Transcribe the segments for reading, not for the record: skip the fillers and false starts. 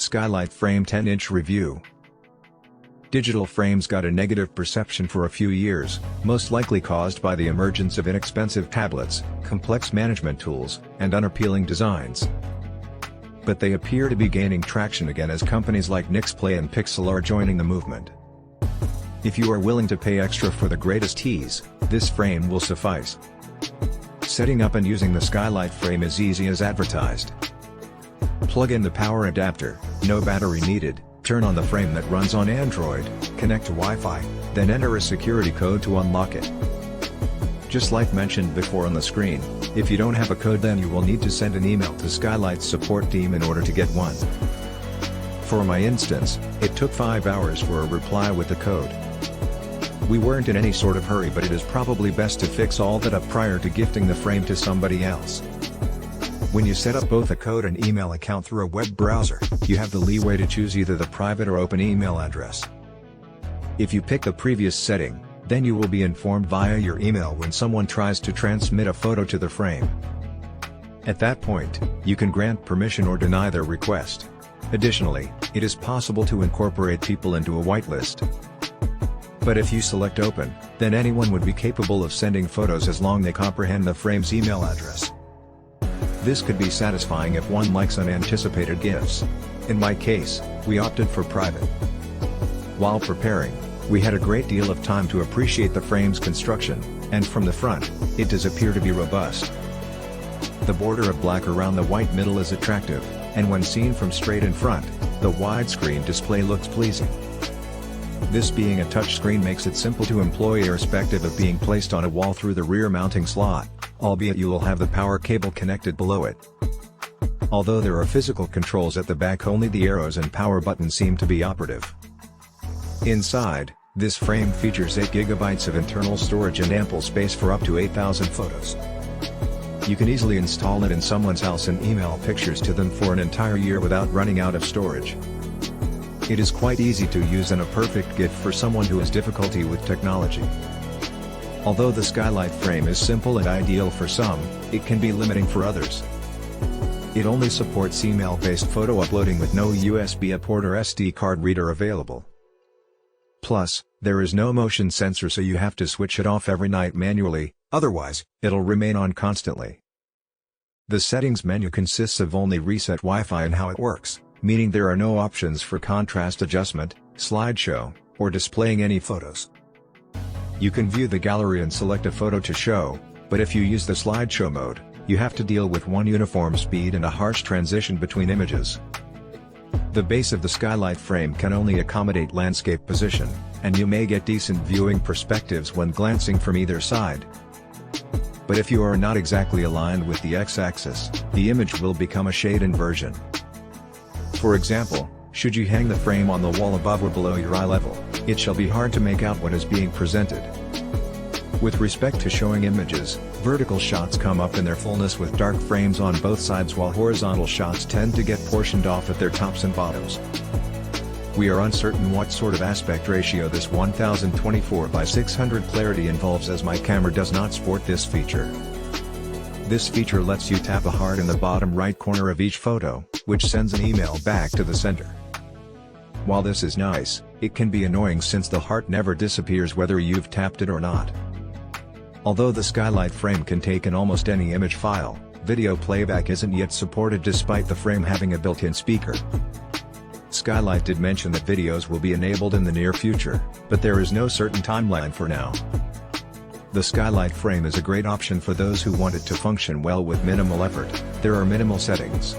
Skylight Frame 10-inch review. Digital frames got a negative perception for a few years, most likely caused by the emergence of inexpensive tablets, complex management tools, and unappealing designs. But they appear to be gaining traction again as companies like Nixplay and Pixel are joining the movement. If you are willing to pay extra for the greatest ease, this frame will suffice. Setting up and using the Skylight Frame is easy as advertised. Plug in the power adapter, no battery needed, turn on the frame that runs on Android, connect to Wi-Fi, then enter a security code to unlock it. Just like mentioned before on the screen, if you don't have a code then you will need to send an email to Skylight's support team in order to get one. For my instance, it took 5 hours for a reply with the code. We weren't in any sort of hurry, but it is probably best to fix all that up prior to gifting the frame to somebody else. When you set up both a code and email account through a web browser, you have the leeway to choose either the private or open email address. If you pick the previous setting, then you will be informed via your email when someone tries to transmit a photo to the frame. At that point, you can grant permission or deny their request. Additionally, it is possible to incorporate people into a whitelist. But if you select open, then anyone would be capable of sending photos as long as they comprehend the frame's email address. This could be satisfying if one likes unanticipated gifts. In my case, we opted for private. While preparing, we had a great deal of time to appreciate the frame's construction, and from the front, it does appear to be robust. The border of black around the white middle is attractive, and when seen from straight in front, the widescreen display looks pleasing. This being a touchscreen makes it simple to employ irrespective of being placed on a wall through the rear mounting slot, albeit you will have the power cable connected below it. Although there are physical controls at the back, only the arrows and power button seem to be operative. Inside, this frame features 8 GB of internal storage and ample space for up to 8,000 photos. You can easily install it in someone's house and email pictures to them for an entire year without running out of storage. It is quite easy to use and a perfect gift for someone who has difficulty with technology. Although the Skylight Frame is simple and ideal for some, it can be limiting for others. It only supports email-based photo uploading with no USB port or SD card reader available. Plus, there is no motion sensor, so you have to switch it off every night manually, otherwise, it'll remain on constantly. The settings menu consists of only reset Wi-Fi and how it works, meaning there are no options for contrast adjustment, slideshow, or displaying any photos. You can view the gallery and select a photo to show, but if you use the slideshow mode, you have to deal with one uniform speed and a harsh transition between images. The base of the Skylight Frame can only accommodate landscape position, and you may get decent viewing perspectives when glancing from either side. But if you are not exactly aligned with the x-axis, the image will become a shade inversion. For example, should you hang the frame on the wall above or below your eye level, it shall be hard to make out what is being presented. With respect to showing images, vertical shots come up in their fullness with dark frames on both sides, while horizontal shots tend to get portioned off at their tops and bottoms. We are uncertain what sort of aspect ratio this 1024 by 600 clarity involves, as my camera does not sport this feature. This feature lets you tap a heart in the bottom right corner of each photo, which sends an email back to the sender. While this is nice, it can be annoying since the heart never disappears whether you've tapped it or not. Although the Skylight Frame can take in almost any image file, video playback isn't yet supported despite the frame having a built-in speaker. Skylight did mention that videos will be enabled in the near future, but there is no certain timeline for now. The Skylight Frame is a great option for those who want it to function well with minimal effort. There are minimal settings.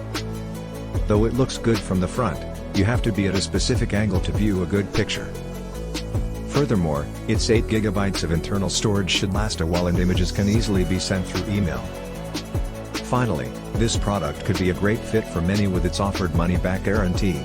Though it looks good from the front, you have to be at a specific angle to view a good picture. Furthermore, its 8 GB of internal storage should last a while and images can easily be sent through email. Finally, this product could be a great fit for many with its offered money-back guarantee.